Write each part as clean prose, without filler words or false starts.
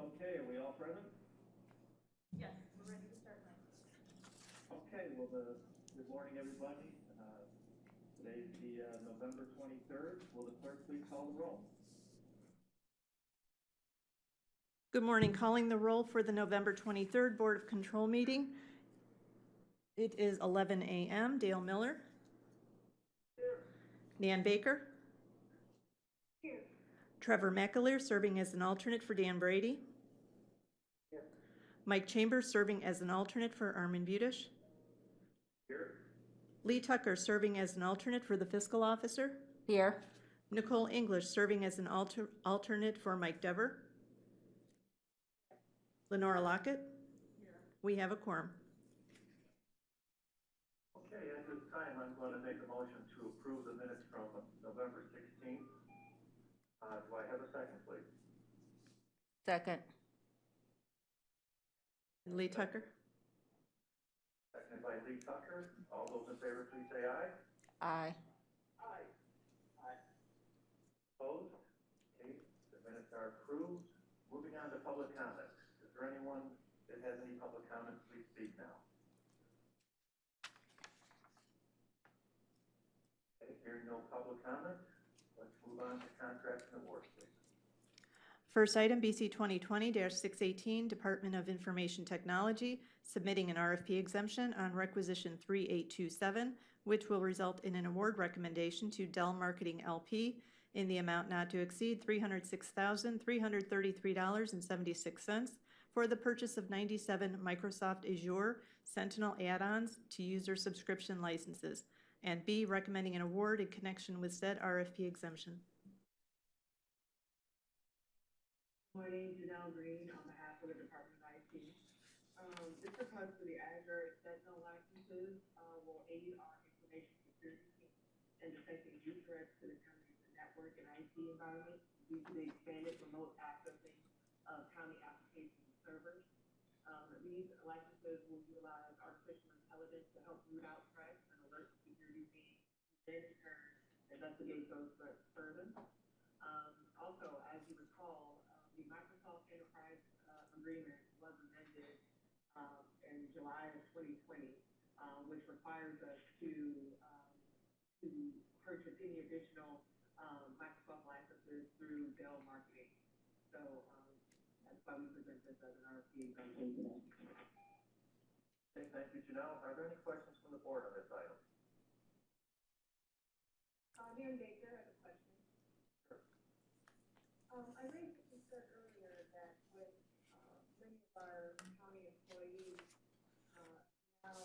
Okay, are we all present? Yes, we're ready to start now. Okay, well, good morning, everybody. Today's the November 23rd. Will the clerk please call the roll? Good morning. Calling the roll for the November 23rd Board of Control meeting. It is 11 a.m. Dale Miller. Here. Nan Baker. Here. Trevor McAleer serving as an alternate for Dan Brady. Here. Mike Chambers serving as an alternate for Armin Budish. Here. Lee Tucker serving as an alternate for the fiscal officer. Here. Nicole English serving as an alternate for Mike Dever. Lenora Lockett. Here. We have a quorum. Okay, at this time, I'm going to make a motion to approve the minutes from November 16th. Do I have a second, please? Second. Lee Tucker. Seconded by Lee Tucker. All those in favor, please say aye. Aye. Aye. Aye. Opposed? Okay, the minutes are approved. Moving on to public comment. Is there anyone that has any public comments? Please speak now. Okay, hearing no public comment, let's move on to contracts and awards, please. First item, BC 2020-618, Department of Information Technology, submitting an RFP exemption on requisition 3827, which will result in an award recommendation to Dell Marketing LP in the amount not to exceed $306,333.76 for the purchase of 97 Microsoft Azure Sentinel add-ons to user subscription licenses, and B, recommending an award in connection with said RFP exemption. Morning, Janelle Green on behalf of the Department of IT. This request for the Azure Sentinel licenses will aid our information security team in detecting new threats to the county's network and IT environment due to the expanded remote accessing of county applications and servers. These licenses will utilize artificial intelligence to help root out threats and alert security teams, then in turn investigate those threats further. Also, as you recall, the Microsoft Enterprise Agreement was amended in July of 2020, which requires us to purchase any additional Microsoft licenses through Dell Marketing. So that's why we present this as an RFP exemption today. Okay, thank you, Janelle. Are there any questions from the board on this item? Dan Baker has a question. Sure. I raised a concern earlier that with many of our county employees now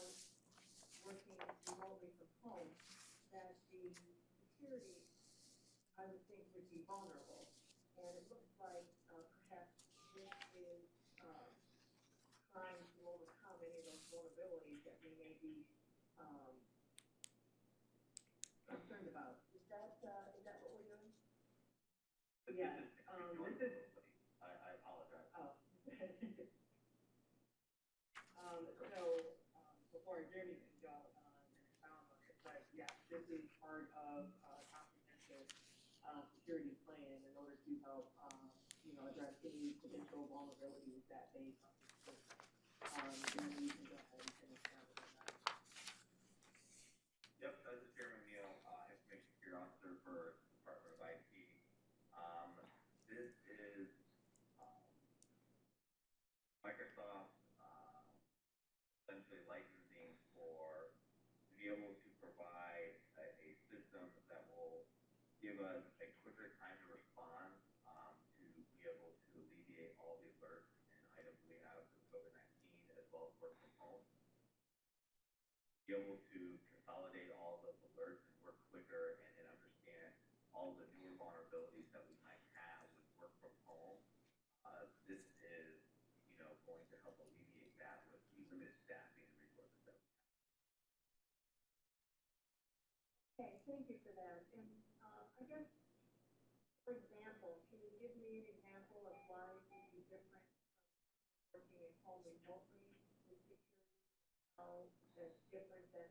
working remotely from home, that the security, I would think, would be vulnerable. And it looks like perhaps this is trying to overcome any of those vulnerabilities that we may be concerned about. Is that what we're doing? Yes. This is. I apologize. Oh. Before Jeremy can go and expound on it, but yeah, this is part of a comprehensive security plan in order to help, address any potential vulnerabilities that may come to the system. And you can go ahead and expound on that. Yep, this is Chairman Neal, Information Security Officer for the Department of IT. This is Microsoft essentially licensing to be able to provide a system that will give us a quicker time to respond, to be able to alleviate all the alerts and items we have with COVID-19 as well as work from home. Be able to consolidate all the alerts and work quicker and understand all the newer vulnerabilities that we might have with work from home. This is, going to help alleviate that with the limited staffing and resources that we have. Okay, thank you for that. And I guess, for example, can you give me an example of why it would be different from working at home remotely with security? How that's different than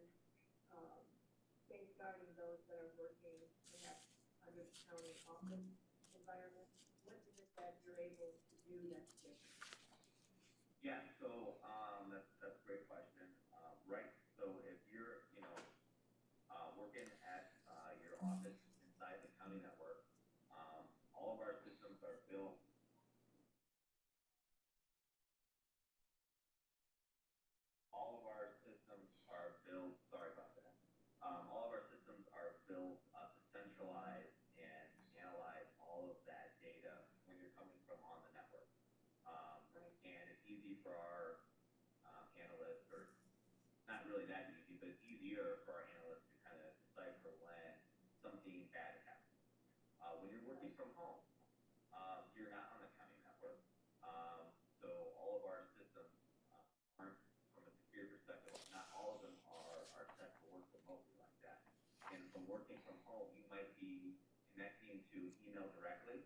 safeguarding those that are working perhaps under the county office environment? What is it that you're able to do that's different? Yeah, so, that's a great question. Right, so if you're, working at, your office inside the county network, all of our systems are built. All of our systems are built, sorry about that. All of our systems are built, to centralize and analyze all of that data when you're coming from on the network. And it's easy for our, analysts, or not really that easy, but it's easier for our analysts to kind of decipher when something bad is happening. When you're working from home, you're not on the county network. So all of our systems, aren't, from a security perspective, not all of them are set to work remotely like that. And from working from home, you might be connecting to email directly,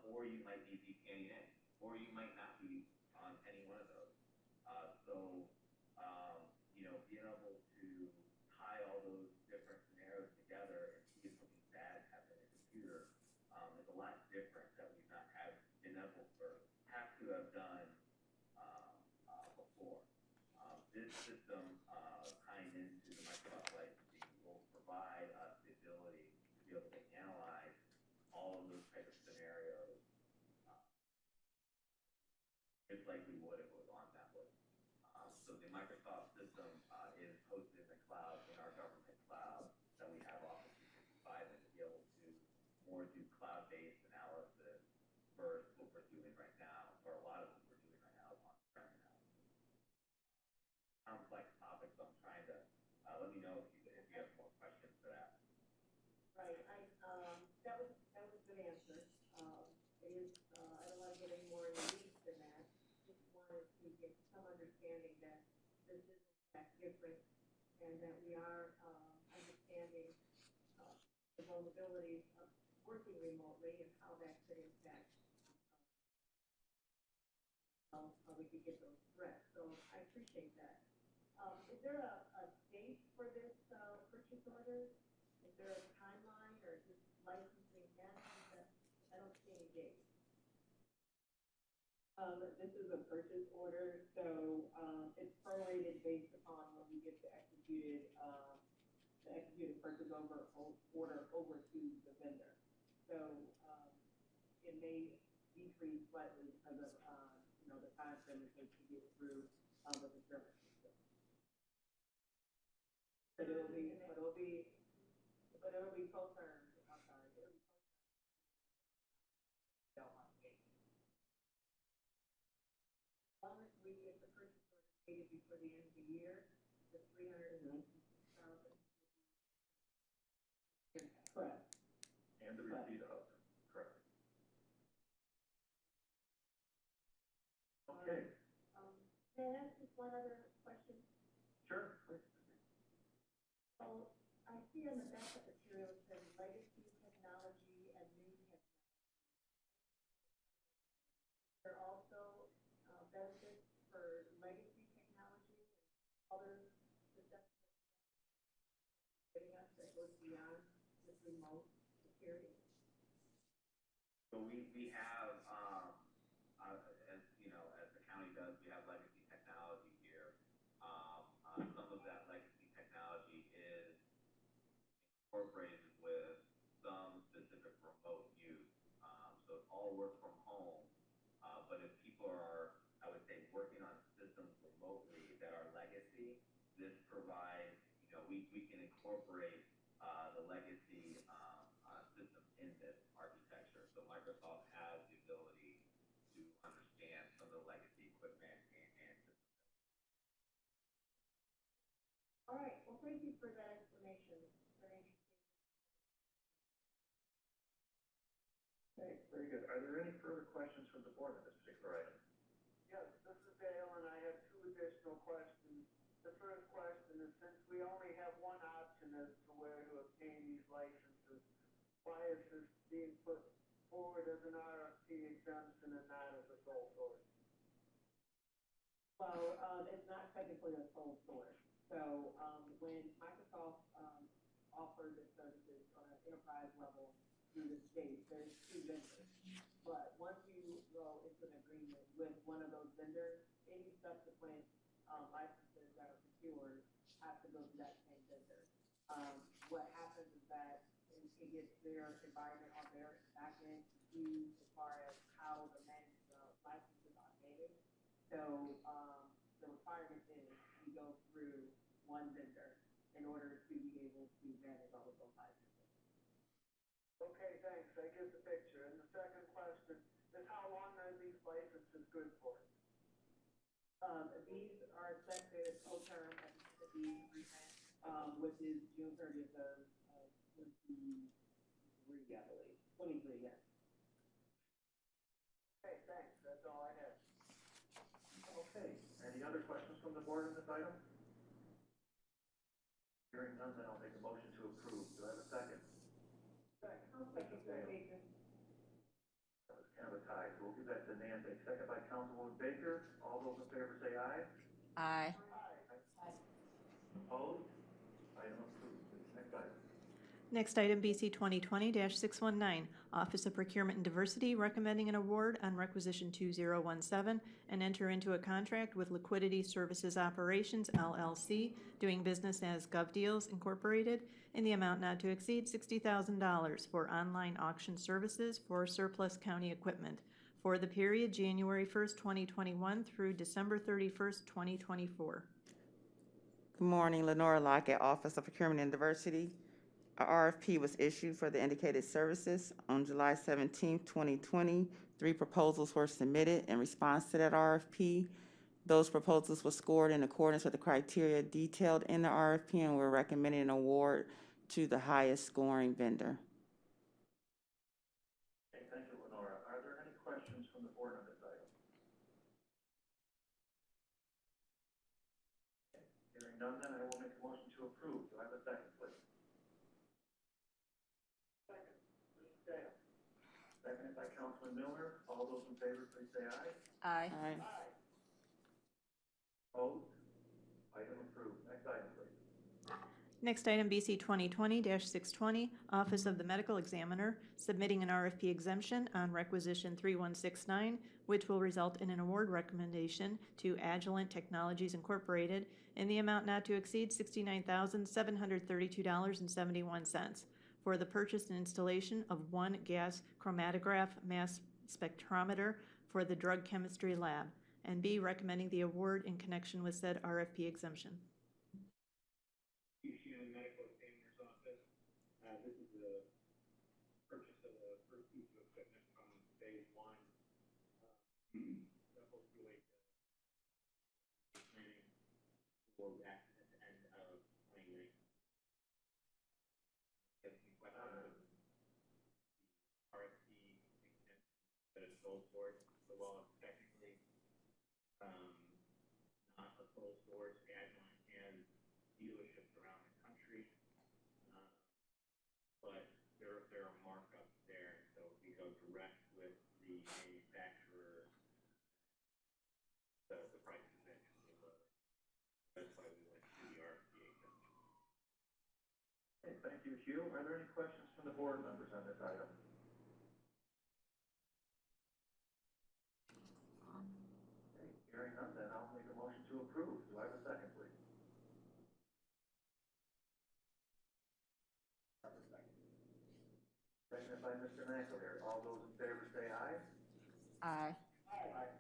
or you might be VPNing in, or you might not be on any one of those. Being able to tie all those different scenarios together and see if something bad happened in a computer, is a lot different that we've not been able or have to have done, before. This system, tying into the Microsoft licensing, will provide us the ability to be able to analyze all of those types of scenarios, just like we would if it was on network. So the Microsoft system, is hosted in the cloud, in our government cloud, that we have Office 365, and to be able to more do cloud-based analysis versus what we're doing right now, or a lot of what we're doing right now is on-prem analysis. Complex topics, I'm trying to, let me know if you have more questions for that. Right, that was a good answer. It is, I don't want to get any more in the weeds than that. Just wanted to get some understanding that this is in fact different, and that we are, understanding, the vulnerabilities of working remotely and how that could impact, how we could get those threats. So I appreciate that. Is there a date for this, purchase order? Is there a timeline, or just licensing ends? I don't see any date. This is a purchase order, so, it's prorated based upon when we get the executed purchase order over to the vendor. So, it may decrease slightly because of, the time frame it takes to get through, the procurement system. But it'll be co-termed, I'm sorry, it'll be co-termed. As long as we get the purchase order dated before the end of the year, the $396,000. Correct. And the receipt of, correct. Okay, May I ask just one other question? sure. So, I see on the back of the material it says legacy technology and new technology. There are also, benefits for legacy technology and other systems getting us that goes beyond just remote security. So we have, as you know, as the county does, we have legacy technology here. Some of that legacy technology is incorporated with some specific remote use. So it's all work from home. But if people are, I would say, working on systems remotely that are legacy, this provides, we can incorporate, the legacy, system in this architecture. So Microsoft has the ability to understand some of the legacy equipment and systems. All right, well, thank you for that explanation. Very interesting. Okay, very good. Are there any further questions from the board on this particular item? Yes, this is Dale, and I have two additional questions. The first question is, since we only have one option as to where to obtain these licenses, why is this being put forward as an RFP exemption and not as a sole source? Well, it's not technically a sole source. So, when Microsoft, offered the services on an enterprise level through the state, there's two vendors. But once you go into an agreement with one of those vendors, subsequent, licenses that are procured have to go to that same vendor. What happens is that it gets their environment on their back end confused as far as how the licenses are managed. So, the requirement is we go through one vendor in order to be able to manage all of those licenses. Okay, thanks, I get the picture. And the second question is, how long are these licenses good for? These are set to co-term at the end of the agreement, which is June 30th of 23, I believe. 23, yes. Okay, thanks, that's all I had. Okay, any other questions from the board on this item? Hearing none, then I'll make a motion to approve. Do I have a second? Second. Second, Baker. That was kind of a tie, so we'll give that to Nancy. Second by Councilwoman Baker. All those in favor say aye. Aye. Opposed? Item approved. Please, next item. Next item, BC 2020-619, Office of Procurement and Diversity, recommending an award on requisition 2017 and enter into a contract with Liquidity Services Operations, LLC, doing business as GovDeals Incorporated, in the amount not to exceed $60,000 for online auction services for surplus county equipment for the period January 1st, 2021 through December 31st, 2024. Good morning, Lenora Lockett, Office of Procurement and Diversity. A RFP was issued for the indicated services on July 17, 2020. 3 proposals were submitted in response to that RFP. Those proposals were scored in accordance with the criteria detailed in the RFP, and we're recommending an award to the highest scoring vendor. Okay, thank you, Lenora. Are there any questions from the board on this item? Okay, hearing none, then I will make a motion to approve. Do I have a second, please? Second, Mr. Dale. Seconded by Councilman Miller. All those in favor, please say aye. Aye. Aye. Opposed? Item approved. Next item, please. Next item, BC 2020-620, Office of the Medical Examiner, submitting an RFP exemption on requisition 3169, which will result in an award recommendation to Agilent Technologies Incorporated in the amount not to exceed $69,732.71 for the purchase and installation of 1 gas chromatograph mass spectrometer for the drug chemistry lab, and B, recommending the award in connection with said RFP exemption. Medical Examiner's Office. This is the purchase of the first piece of equipment from phase 1. That will do a planning for that at the end of 2019. Get some questions. RFP exemption that is sole source. So while it's technically not a sole source, Agilent has dealerships around the country, but there are markups there, so we go direct with the manufacturer. The price is actually lower. That's why we went to the RFP exemption. Okay, thank you, Hugh. Are there any questions from the board members on this item? Okay, hearing none, then I'll make a motion to approve. Do I have a second, please? Seconded by Mr. McAleer. All those in favor say aye. Aye. Aye.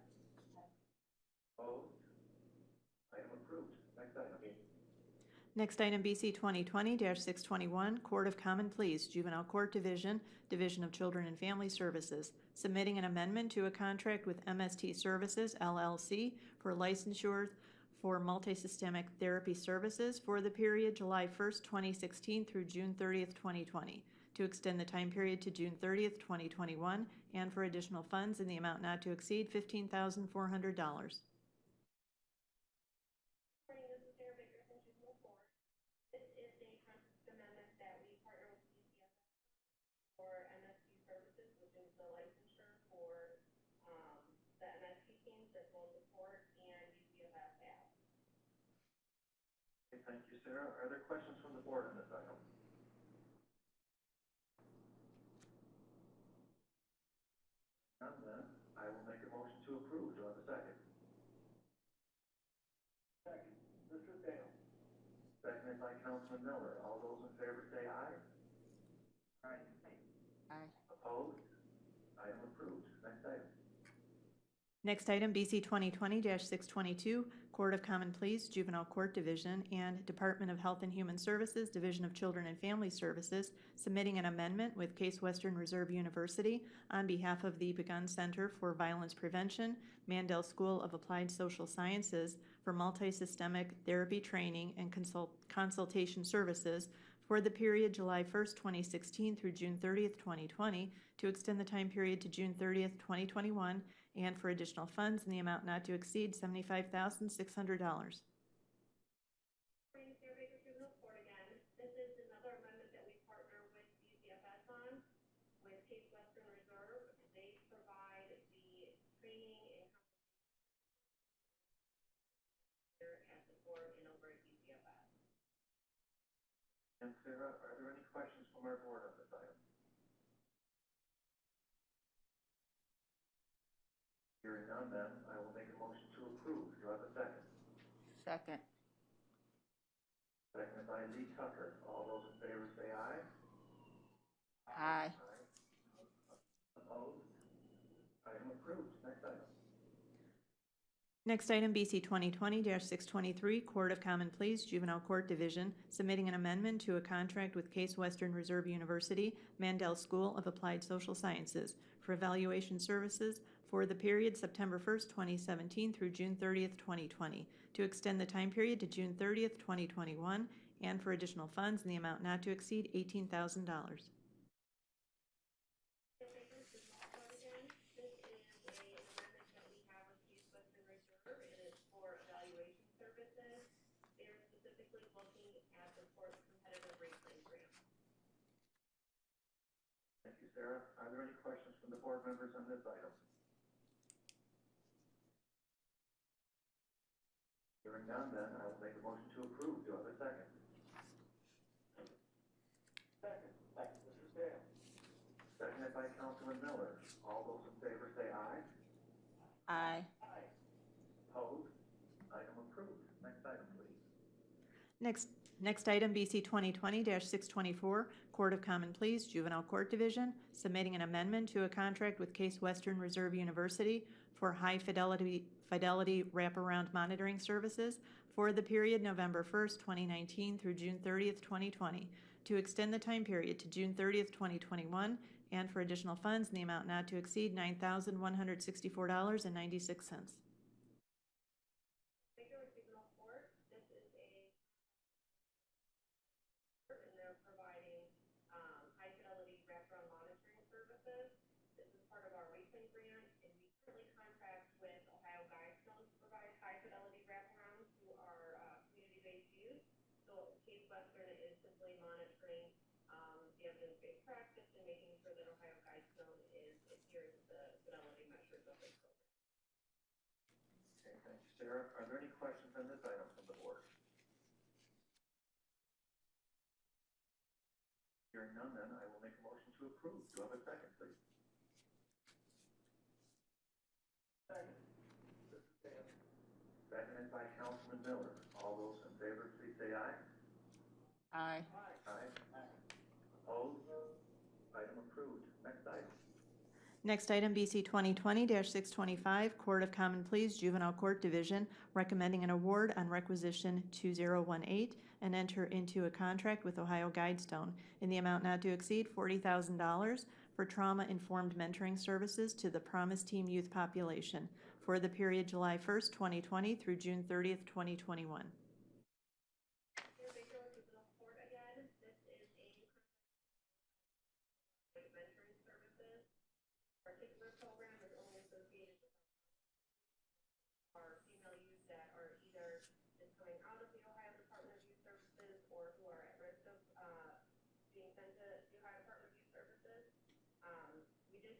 Opposed? Item approved. Next item. Next item, BC 2020-621, Court of Common Pleas, Juvenile Court Division, Division of Children and Family Services, submitting an amendment to a contract with MST Services, LLC, for licensure for multisystemic therapy services for the period July 1st, 2016 through June 30th, 2020, to extend the time period to June 30th, 2021, and for additional funds in the amount not to exceed $15,400. For MSP Services, which is the licensure for the MSP teams that will support and UCFS have. Okay, thank you, Sarah. Are there questions from the board on this item? None, then I will make a motion to approve. Do I have a second? Councilman Miller. All those in favor say aye. Aye. Aye. Opposed? Item approved. Next item. Next item, BC 2020-622, Court of Common Pleas, Juvenile Court Division, and Department of Health and Human Services, Division of Children and Family Services, submitting an amendment with Case Western Reserve University on behalf of the Begun Center for Violence Prevention, Mandel School of Applied Social Sciences for multisystemic therapy training and consultation services for the period July 1st, 2016 through June 30th, 2020, to extend the time period to June 30th, 2021, and for additional funds in the amount not to exceed $75,600. Morning, Sarah Baker, Juvenile Court again. This is another amendment that we partner with DCFS on, with Case Western Reserve. They provide the training and here at the court and over at DCFS. And Sarah, are there any questions from our board on this item? Hearing none, then, I will make a motion to approve. Do I have a second? Second. Seconded by Lee Tucker. All those in favor say aye. Aye. Opposed? Item approved. Next item. Next item, BC 2020-623, Court of Common Pleas, Juvenile Court Division, submitting an amendment to a contract with Case Western Reserve University, Mandel School of Applied Social Sciences for evaluation services for the period September 1st, 2017 through June 30th, 2020, to extend the time period to June 30th, 2021, and for additional funds in the amount not to exceed $18,000. Thank you, Sarah. Are there any questions from the board members on this item? Hearing none, then, I will make a motion to approve. Do I have a second? Second. Second, Mr. Dale. Seconded by Councilman Miller. All those in favor say aye. Aye. Aye. Opposed? Item approved. Next item, please. Next item, BC 2020-624, Court of Common Pleas, Juvenile Court Division, submitting an amendment to a contract with Case Western Reserve University for high fidelity wraparound monitoring services for the period November 1st, 2019 through June 30th, 2020, to extend the time period to June 30th, 2021, and for additional funds in the amount not to exceed $9,164.96. Practice and making sure that Ohio Guidestone is adhering to the fidelity measures of this program. Okay, thank you, Sarah. Are there any questions on this item from the board? Hearing none, then, I will make a motion to approve. Do I have a second, please? Second. Seconded by Councilman Miller. All those in favor, please say aye. Aye. Aye. Opposed? Item approved. Next item. Next item, BC 2020-625, Court of Common Pleas, Juvenile Court Division, recommending an award on requisition 2018 and enter into a contract with Ohio Guidestone in the amount not to exceed $40,000 for trauma-informed mentoring services to the Promise Team youth population for the period July 1st, 2020 through June 30th, 2021.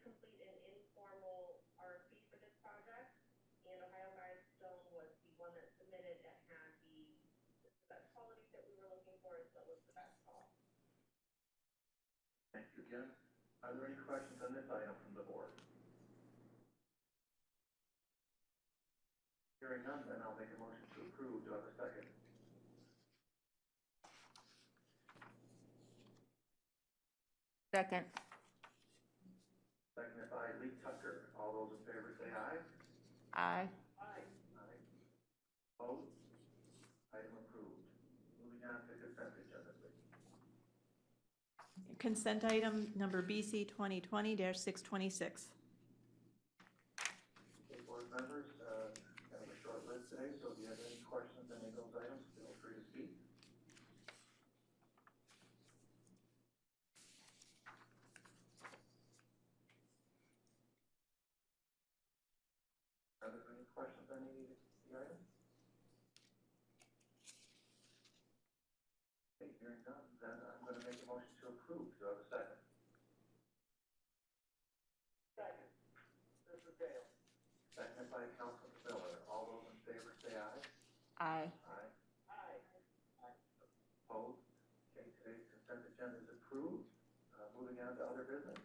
Complete an informal RFP for this project, and Ohio Guidestone was the one that submitted that had the best qualities that we were looking for, so it was the best call. Thank you again. Are there any questions on this item from the board? Hearing none, then I'll make a motion to approve. Do I have a second? Second. Seconded by Lee Tucker. All those in favor say aye. Aye. Aye. Opposed? Item approved. Moving on to consent agenda, please. Consent item number BC 2020-626. Okay, board members, kind of a short list today, so if you have any questions on any of those items, feel free to speak. Are there any questions on any of the items? Okay, hearing none, then I'm going to make a motion to approve. Do I have a second? Second. This is Dale. Seconded by Councilman Miller. All those in favor say aye. Aye. Aye. Aye. Opposed? Okay, today's consent agenda is approved. Moving on to other business.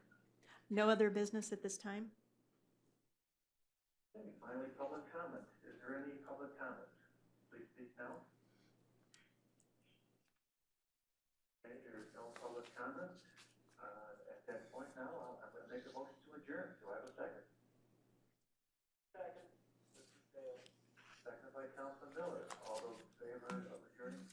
No other business at this time? Okay, finally, public comment. Is there any public comment? Please speak now. Okay, there is no public comment. At that point now, I'm going to make a motion to adjourn. Do I have a second? Second. This is Dale. Seconded by Councilman Miller. All those in favor of adjourning,